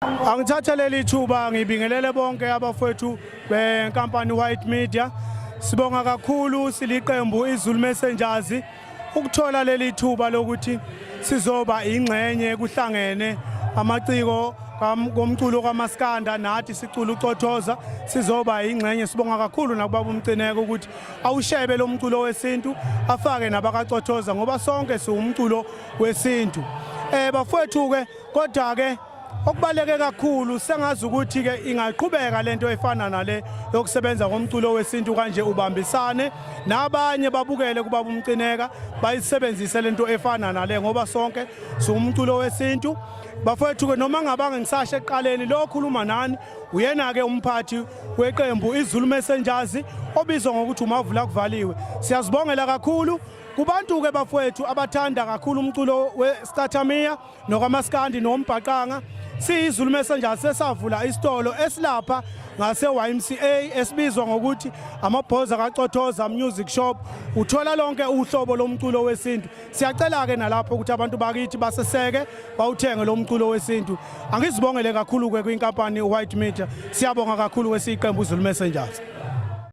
Angithatha leli thuba ngibingelele bonke abafowethu benkampani White Media. Sibonga kakhulu siliqembu iZulu Messengers ukuthola leli thuba lokuthi sizoba ingxenye kuhlangene amaciko komculo kwaMaskanda nathi sicula ucothoza sizoba ingxenye. Sibonga kakhulu nakubaba uMcineko ukuthi awushebe lo mculo wesintu afake nabakacothoza ngoba sonke siwumculo wesintu. Bafowethu ke kodwa ke okubaleke kakhulu sengazi ukuthi ke ingaqhubeka lento efana nale yokusebenza ngomculo wesintu kanje ubambisane nabanye babukele kubaba uMcineka bayisebenzise lento efana nale ngoba sonke siwumculo wesintu. Bafowethu ke noma ngabanga ngisashe eqaleni lo khuluma nani uyena ke umphathi weqembu iZulu Messengers obizwa ngokuthi umavula kuvaliwe. Siyazibongela kakhulu kubantu ke bafowethu abathanda kakhulu umculo weStathamia nokaMaskandi nombhaqanga. SiyiZulu Messengers sesavula isitolo esilapha ngase YMCA esibizwa ngokuthi amabhoza kaCothoza Music Shop. Uthola lonke uhlobo lomculo wesintu. Siyacela ke nalapho ukuthi abantu bakithi baseseke bawuthenge lo mculo wesintu. Angizibongele kakhulu ke kwinkampani White Media. Siyabonga kakhulu kwesiqembu iZulu Messengers.